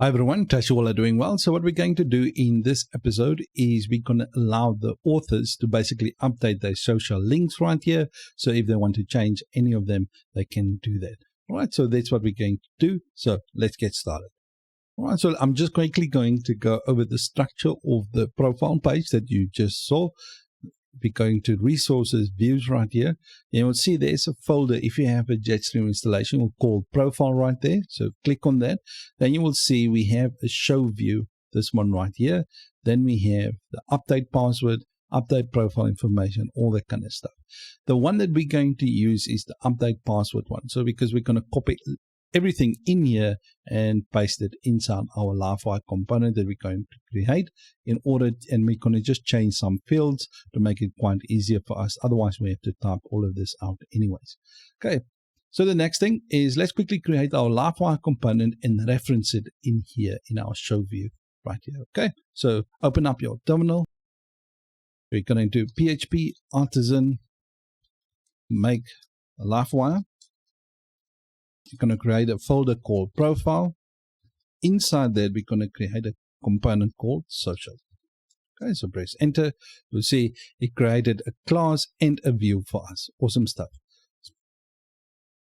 Hi everyone, trust you all are doing well. So what we're going to do in this episode is we're going to allow the authors to basically update their social links right here. So if they want to change any of them, they can do that. All right, so that's what we're going to do. So let's get started. All right, so I'm just quickly going to go over the structure of the profile page that you just saw. We're going to resources, views right here. You will see there's a folder. If you have a Jetstream installation, we'll call profile right there. So click on that. Then you will see we have a show view, this one right here. Then we have the update password, update profile information, all that kind of stuff. The one that we're going to use is the update password one. So because we're going to copy everything in here and paste it inside our Livewire component that we're going to create and we're going to just change some fields to make it quite easier for us. Otherwise, we have to type all of this out anyways. Okay, so the next thing is let's quickly create our Livewire component and reference it in here in our show view right here. Okay, so open up your terminal. We're going to do PHP artisan make a Livewire. You're going to create a folder called profile. Inside that, we're going to create a component called social. Okay, so press enter. You'll see it created a class and a view for us. Awesome stuff.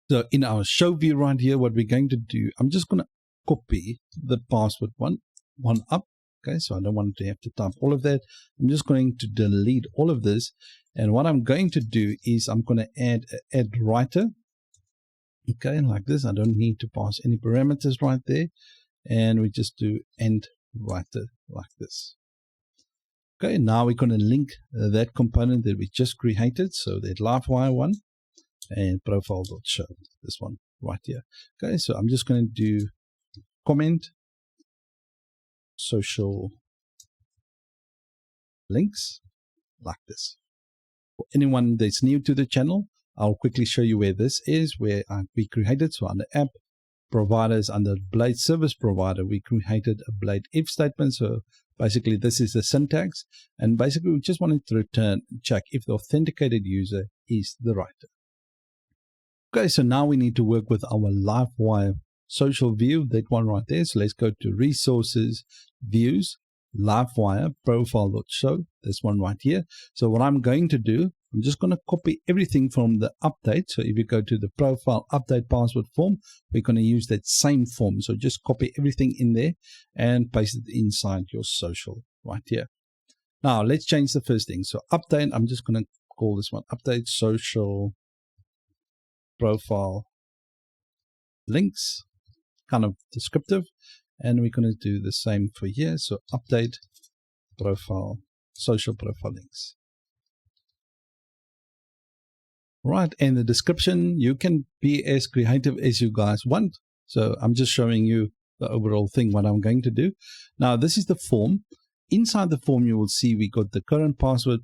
So in our show view right here, what we're going to do, I'm just going to copy the password one up. Okay, so I don't want to have to type all of that. I'm just going to delete all of this. And what I'm going to do is I'm going to add writer. Okay, like this. I don't need to pass any parameters right there. And we just do end writer like this. Okay, now we're going to link that component that we just created. So that Livewire one and profile.show, this one right here. Okay, so I'm just going to do comment social links like this. For anyone that's new to the channel, I'll quickly show you where this is, where we created. So under app providers, under Blade service provider, we created a Blade if statement. So basically this is the syntax. And basically we just wanted to return, check if the authenticated user is the writer. Okay, so now we need to work with our Livewire social view, that one right there. So let's go to resources, views, Livewire, profile.show, this one right here. So what I'm going to do, I'm just going to copy everything from the update. So if you go to the profile update password form, we're going to use that same form. So just copy everything in there and paste it inside your social right here. Now let's change the first thing. So update, I'm just going to call this one update social profile links, kind of descriptive. And we're going to do the same for here. So update profile, social profile links. Right, and the description, you can be as creative as you guys want. So I'm just showing you the overall thing, what I'm going to do. Now, this is the form. Inside the form, you will see we got the current password,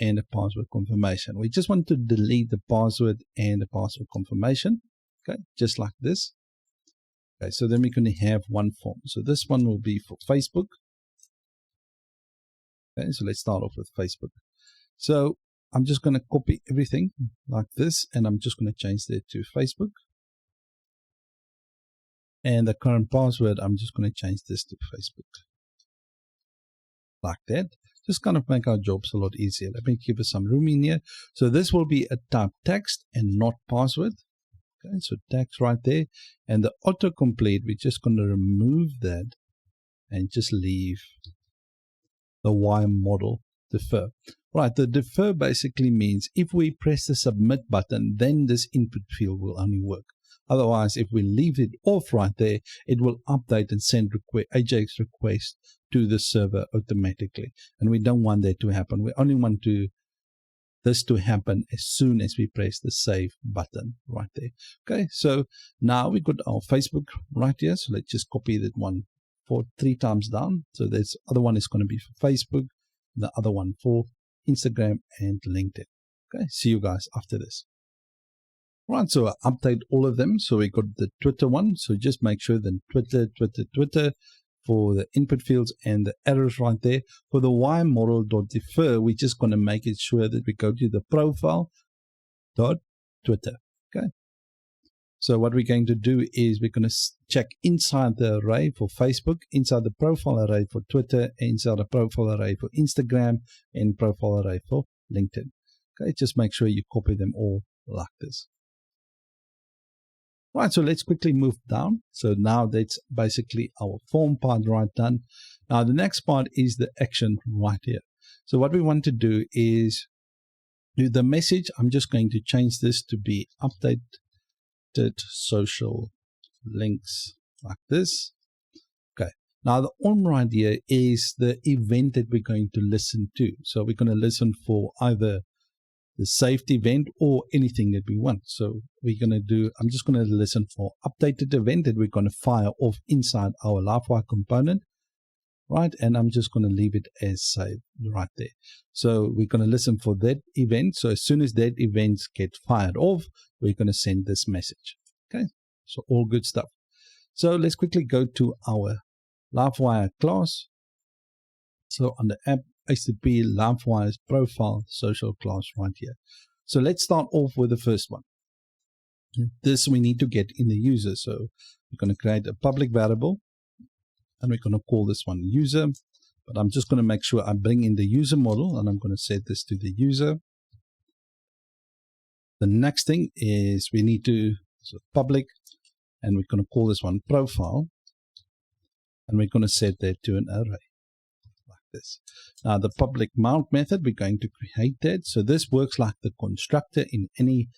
and a password confirmation. We just want to delete the password and the password confirmation. Okay, just like this. Okay, so then we're going to have one form. So this one will be for Facebook. Okay, so let's start off with Facebook. So I'm just going to copy everything like this, and I'm just going to change that to Facebook. And the current password, I'm just going to change this to Facebook. Like that. Just kind of make our jobs a lot easier. Let me give it some room in here. So this will be a type text and not password. Okay, so text right there. And the autocomplete, we're just going to remove that and just leave the wire model defer. Right, the defer basically means if we press the submit button, then this input field will only work. Otherwise, if we leave it off right there, it will update and send AJAX requests to the server automatically. And we don't want that to happen. We only want this to happen as soon as we press the save button right there. Okay, so now we got our Facebook right here. So let's just copy that one for 3 times down. So this other one is going to be for Facebook, the other one for Instagram and LinkedIn. Okay, see you guys after this. Right, so I update all of them. So we got the Twitter one. So just make sure that Twitter for the input fields and the errors right there. For the wire model.defer, we're just going to make it sure that we go to the profile.twitter. Okay. So what we're going to do is we're going to check inside the array for Facebook, inside the profile array for Twitter, inside the profile array for Instagram, and profile array for LinkedIn. Okay, just make sure you copy them all like this. Right, so let's quickly move down. So now that's basically our form part right done. Now the next part is the action right here. So what we want to do is do the message. I'm just going to change this to be updated social links like this. Okay, now the on right here is the event that we're going to listen to. So we're going to listen for either the saved event or anything that we want. So we're going to do, I'm just going to listen for updated event that we're going to fire off inside our Livewire component, right? And I'm just going to leave it as saved right there. So we're going to listen for that event. So as soon as that event gets fired off, we're going to send this message. Okay, so all good stuff. So let's quickly go to our Livewire class. So on the app HTTP Livewire's profile social class right here. So let's start off with the first one. This we need to get in the user. So we're going to create a public variable and we're going to call this one user. But I'm just going to make sure I bring in the user model and I'm going to set this to the user. The next thing is we need to public and we're going to call this one profile and we're going to set that to an array. This. Now the public mount method, we're going to create that. So this works like the constructor in any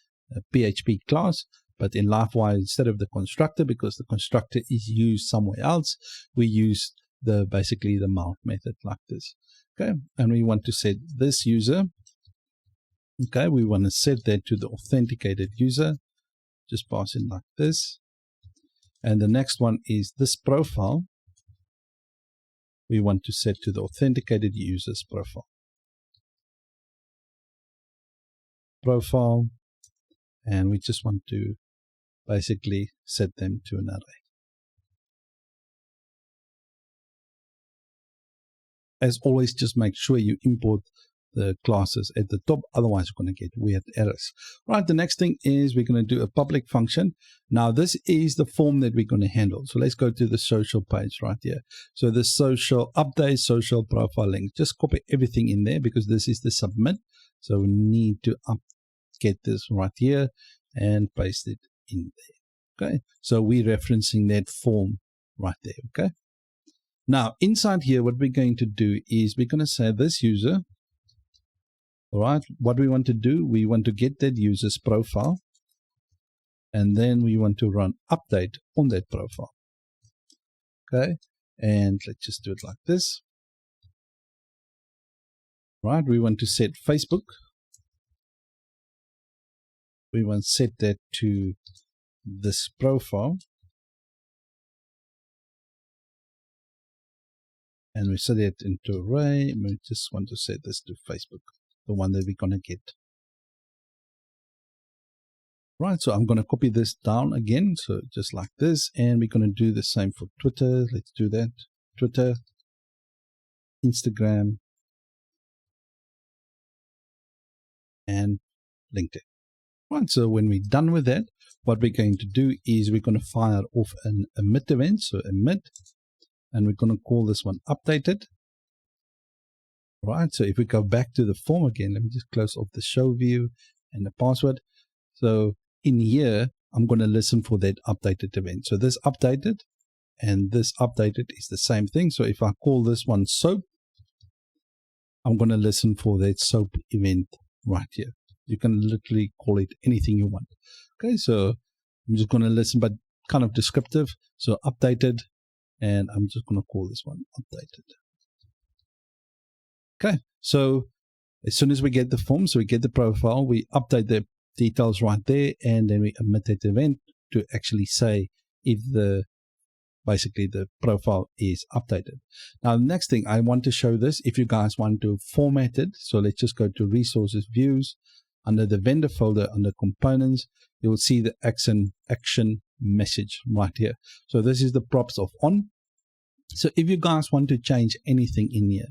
PHP class, but in Livewire, instead of the constructor, because the constructor is used somewhere else, we use the basically the mount method like this. Okay, and we want to set this user. Okay, we want to set that to the authenticated user. Just pass in like this. And the next one is this profile. We want to set to the authenticated user's profile, and we just want to basically set them to an array. As always, just make sure you import the classes at the top, otherwise you're going to get weird errors. Right, the next thing is we're going to do a public function. Now this is the form that we're going to handle. So let's go to the social page right here. So the social update, social profile link, just copy everything in there because this is the submit. So we need to get this right here and paste it in there. Okay, so we're referencing that form right there. Okay, now inside here what we're going to do is we're going to say this user. All right, what we want to do, we want to get that user's profile and then we want to run update on that profile. Okay, and let's just do it like this. Right, we want to set Facebook. We want to set that to this profile. And we set it into array. We just want to set this to Facebook, the one that we're going to get. Right, so I'm going to copy this down again, so just like this, and we're going to do the same for Twitter. Let's do that. Twitter, Instagram, and LinkedIn. Right, so when we're done with that, what we're going to do is we're going to fire off an emit event, so emit, and we're going to call this one updated. Right, so if we go back to the form again, let me just close off the show view and the password. So in here, I'm going to listen for that updated event. So this updated and this updated is the same thing. So if I call this one soap, I'm going to listen for that soap event right here. You can literally call it anything you want. Okay, so I'm just going to listen, but kind of descriptive. So updated, and I'm just going to call this one updated. Okay, so as soon as we get the form, so we get the profile, we update the details right there, and then we emit that event to actually say if basically the profile is updated. Now, the next thing I want to show this, if you guys want to format it, so let's just go to resources views. Under the vendor folder, under components, you will see the action message right here. So this is the props of on. So if you guys want to change anything in here,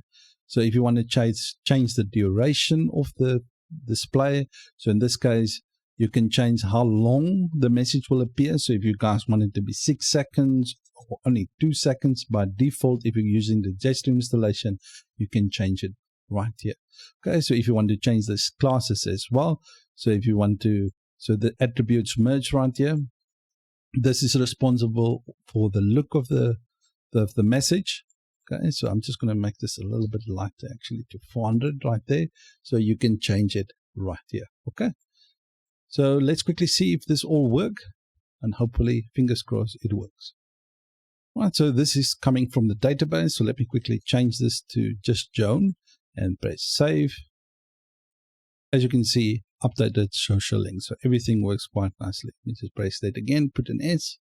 so if you want to change the duration of the display, so in this case, You can change how long the message will appear. So if you guys want it to be 6 seconds or only 2 seconds, by default, if you're using the gesture installation, you can change it right here. Okay, so if you want to change this classes as well, so if you want to, so the attributes merge right here. This is responsible for the look of the message. Okay, so I'm just going to make this a little bit lighter, actually, to 400 right there. So you can change it right here. Okay, so let's quickly see if this all works, and hopefully, fingers crossed, it works. Right, so this is coming from the database. So let me quickly change this to just Joan and press save. As you can see, updated social links. So everything works quite nicely. You just press that again, put an S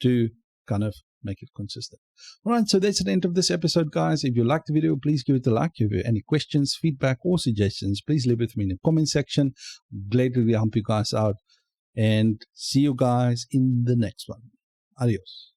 to kind of make it consistent. All right, so that's the end of this episode, guys. If you liked the video, please give it a like. If you have any questions, feedback, or suggestions, please leave it with me in the comment section. Glad to help you guys out. And see you guys in the next one. Adios.